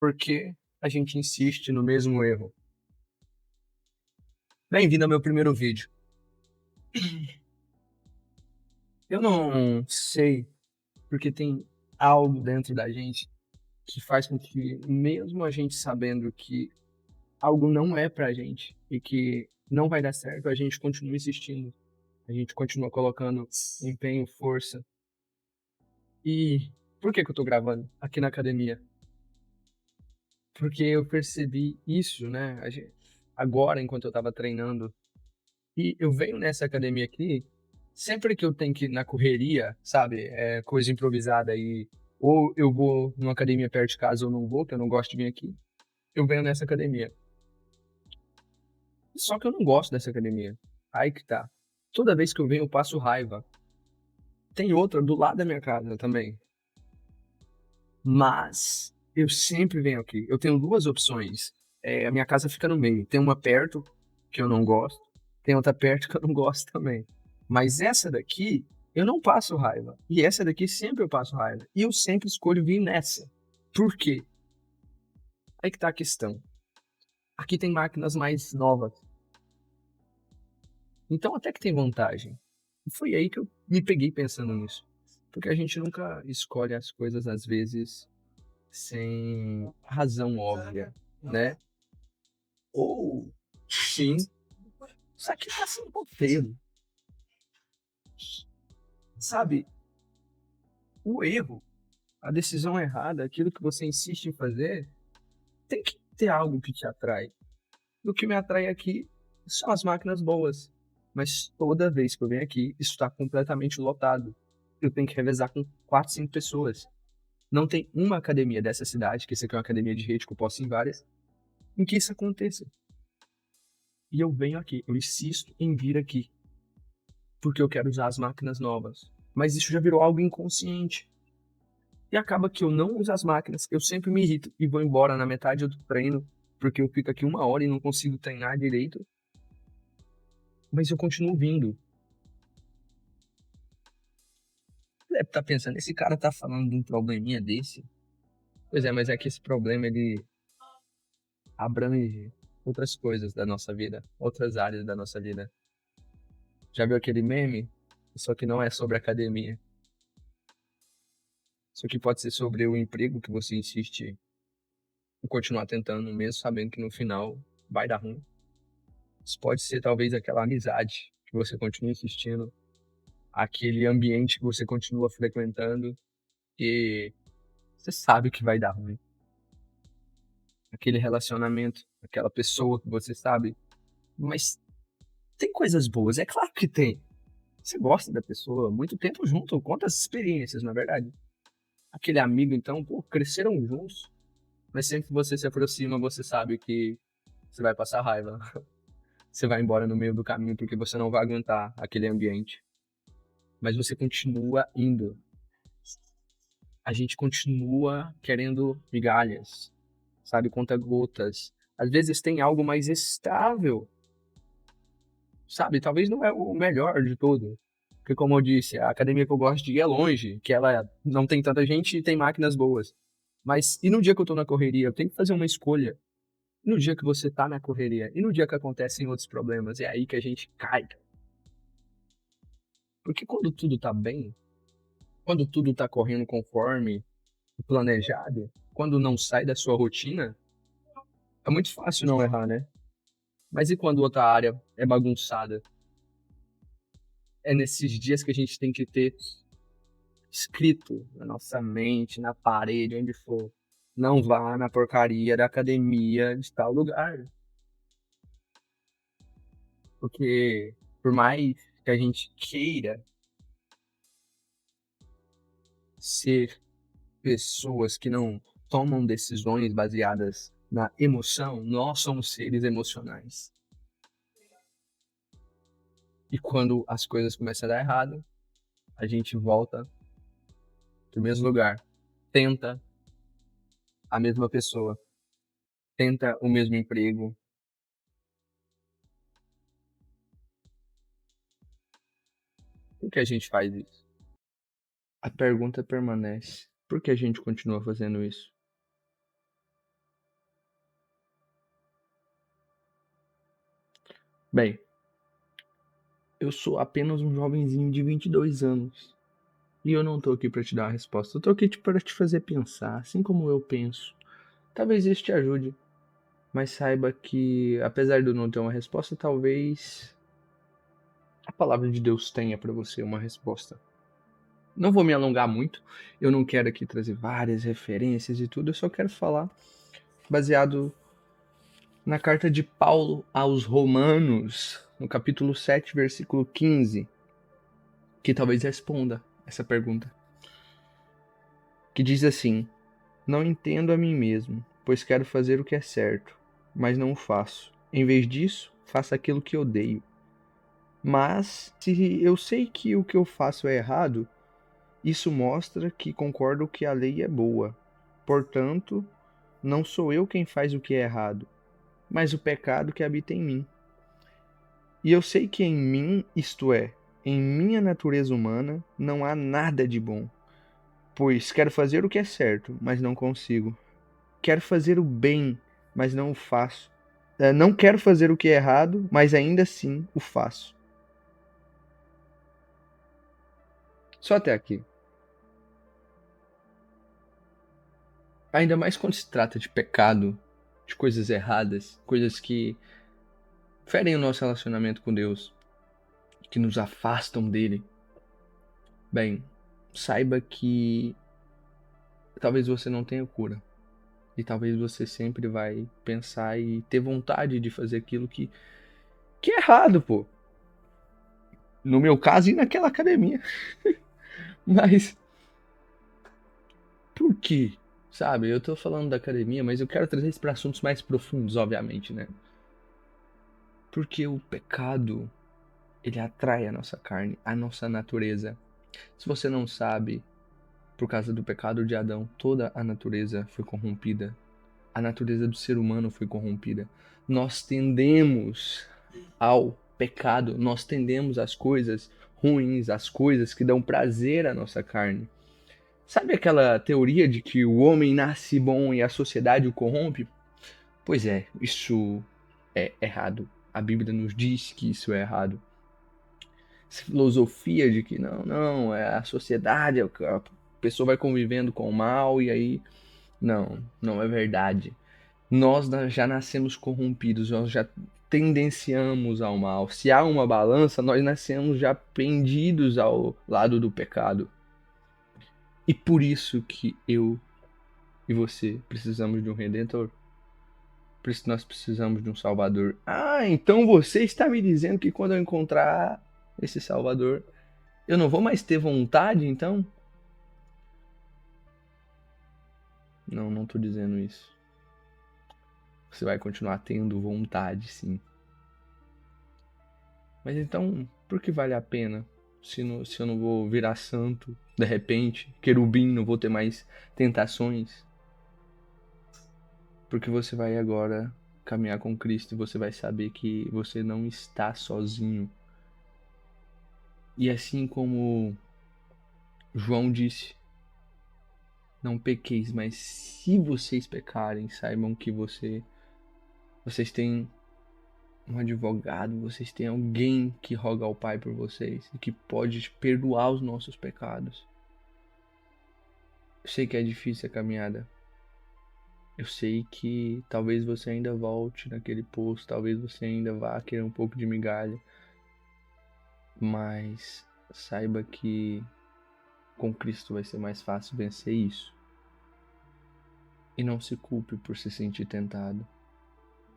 Por que a gente insiste no mesmo erro? Bem-vindo ao meu primeiro vídeo. Eu não sei porque tem algo dentro da gente que faz com que, mesmo a gente sabendo que algo não é pra gente e que não vai dar certo, a gente continua insistindo. A gente continua colocando empenho, força. E por que que eu tô gravando aqui na academia? Porque eu percebi isso, né, agora enquanto eu estava treinando. E eu venho nessa academia aqui, sempre que eu tenho que ir na correria, sabe, coisa improvisada aí, ou eu vou numa academia perto de casa ou não vou, que eu não gosto de vir aqui, eu venho nessa academia. Só que eu não gosto dessa academia. Aí que tá. Toda vez que eu venho, eu passo raiva. Tem outra do lado da minha casa também. Mas eu sempre venho aqui. Eu tenho duas opções. A minha casa fica no meio. Tem uma perto, que eu não gosto. Tem outra perto que eu não gosto também. Mas essa daqui, eu não passo raiva. E essa daqui sempre eu passo raiva. E eu sempre escolho vir nessa. Por quê? Aí que tá a questão. Aqui tem máquinas mais novas. Então até que tem vantagem. E foi aí que eu me peguei pensando nisso. Porque a gente nunca escolhe as coisas, às vezes, sem razão óbvia, né? Ou sim, isso aqui tá sendo roteiro, sabe? O erro, a decisão errada, aquilo que você insiste em fazer, tem que ter algo que te atrai. E o que me atrai aqui são as máquinas boas. Mas toda vez que eu venho aqui, isso está completamente lotado. Eu tenho que revezar com 4, 5 pessoas. Não tem uma academia dessa cidade, que isso aqui é uma academia de rede, que eu posso ir em várias, em que isso aconteça. E eu venho aqui, eu insisto em vir aqui, porque eu quero usar as máquinas novas. Mas isso já virou algo inconsciente. E acaba que eu não uso as máquinas, eu sempre me irrito e vou embora na metade do treino, porque eu fico aqui 1 hora e não consigo treinar direito, mas eu continuo vindo. Deve estar pensando, esse cara tá falando de um probleminha desse? Pois é, mas é que esse problema ele abrange outras coisas da nossa vida, outras áreas da nossa vida. Já viu aquele meme? Só que não é sobre academia. Isso aqui pode ser sobre o emprego que você insiste em continuar tentando, mesmo sabendo que no final vai dar ruim. Isso pode ser talvez aquela amizade que você continua insistindo, aquele ambiente que você continua frequentando e você sabe que vai dar ruim. Aquele relacionamento, aquela pessoa que você sabe, mas tem coisas boas, é claro que tem. Você gosta da pessoa, muito tempo junto, quantas experiências, na verdade. Aquele amigo, então, pô, cresceram juntos, mas sempre que você se aproxima, você sabe que você vai passar raiva. Você vai embora no meio do caminho porque você não vai aguentar aquele ambiente. Mas você continua indo. A gente continua querendo migalhas, sabe, conta-gotas. Às vezes tem algo mais estável, sabe? Talvez não é o melhor de tudo. Porque, como eu disse, a academia que eu gosto de ir é longe, que ela não tem tanta gente e tem máquinas boas. Mas e no dia que eu tô na correria, eu tenho que fazer uma escolha. E no dia que você tá na correria, e no dia que acontecem outros problemas, é aí que a gente cai. Porque quando tudo tá bem, quando tudo tá correndo conforme o planejado, quando não sai da sua rotina, é muito fácil não errar, né? Mas e quando outra área é bagunçada? É nesses dias que a gente tem que ter escrito na nossa mente, na parede, onde for. Não vá na porcaria da academia de tal lugar. Porque por mais que a gente queira ser pessoas que não tomam decisões baseadas na emoção, nós somos seres emocionais. E quando as coisas começam a dar errado, a gente volta pro mesmo lugar, tenta a mesma pessoa, tenta o mesmo emprego. Por que a gente faz isso? A pergunta permanece. Por que a gente continua fazendo isso? Bem, eu sou apenas um jovenzinho de 22 anos. E eu não tô aqui pra te dar uma resposta. Eu tô aqui para te fazer pensar, assim como eu penso. Talvez isso te ajude. Mas saiba que, apesar de eu não ter uma resposta, talvez a palavra de Deus tenha pra você uma resposta. Não vou me alongar muito. Eu não quero aqui trazer várias referências e tudo. Eu só quero falar baseado na carta de Paulo aos Romanos, no capítulo 7, versículo 15, que talvez responda essa pergunta. Que diz assim: Não entendo a mim mesmo, pois quero fazer o que é certo, mas não o faço. Em vez disso, faço aquilo que odeio. Mas, se eu sei que o que eu faço é errado, isso mostra que concordo que a lei é boa. Portanto, não sou eu quem faz o que é errado, mas o pecado que habita em mim. E eu sei que em mim, isto é, em minha natureza humana, não há nada de bom, pois quero fazer o que é certo, mas não consigo. Quero fazer o bem, mas não o faço. Não quero fazer o que é errado, mas ainda assim o faço. Só até aqui. Ainda mais quando se trata de pecado, de coisas erradas, coisas que ferem o nosso relacionamento com Deus, que nos afastam dele. Bem, saiba que talvez você não tenha cura. E talvez você sempre vai pensar e ter vontade de fazer aquilo que é errado, pô. No meu caso, ir naquela academia. Mas por quê? Sabe, eu tô falando da academia, mas eu quero trazer isso para assuntos mais profundos, obviamente, né? Porque o pecado, ele atrai a nossa carne, a nossa natureza. Se você não sabe, por causa do pecado de Adão, toda a natureza foi corrompida. A natureza do ser humano foi corrompida. Nós tendemos ao pecado, nós tendemos às coisas ruins, às coisas que dão prazer à nossa carne. Sabe aquela teoria de que o homem nasce bom e a sociedade o corrompe? Pois é, isso é errado. A Bíblia nos diz que isso é errado. Essa filosofia de que não, é a sociedade, a pessoa vai convivendo com o mal e aí. Não, não é verdade. Nós já nascemos corrompidos, nós já tendenciamos ao mal. Se há uma balança, nós nascemos já pendidos ao lado do pecado. E por isso que eu e você precisamos de um redentor. Por isso nós precisamos de um salvador. Ah, então você está me dizendo que quando eu encontrar esse salvador, eu não vou mais ter vontade, então? Não, não estou dizendo isso. Você vai continuar tendo vontade, sim. Mas então, por que vale a pena? Se eu não vou virar santo, de repente, querubim, não vou ter mais tentações? Porque você vai agora caminhar com Cristo e você vai saber que você não está sozinho. E assim como João disse, não pequeis, mas se vocês pecarem, saibam que vocês têm um advogado, vocês têm alguém que roga ao Pai por vocês e que pode perdoar os nossos pecados. Eu sei que é difícil a caminhada. Eu sei que talvez você ainda volte naquele poço, talvez você ainda vá querer um pouco de migalha, mas saiba que com Cristo vai ser mais fácil vencer isso. E não se culpe por se sentir tentado.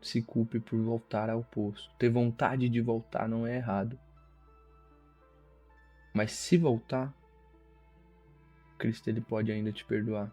Se culpe por voltar ao poço. Ter vontade de voltar não é errado. Mas se voltar, Cristo ele pode ainda te perdoar.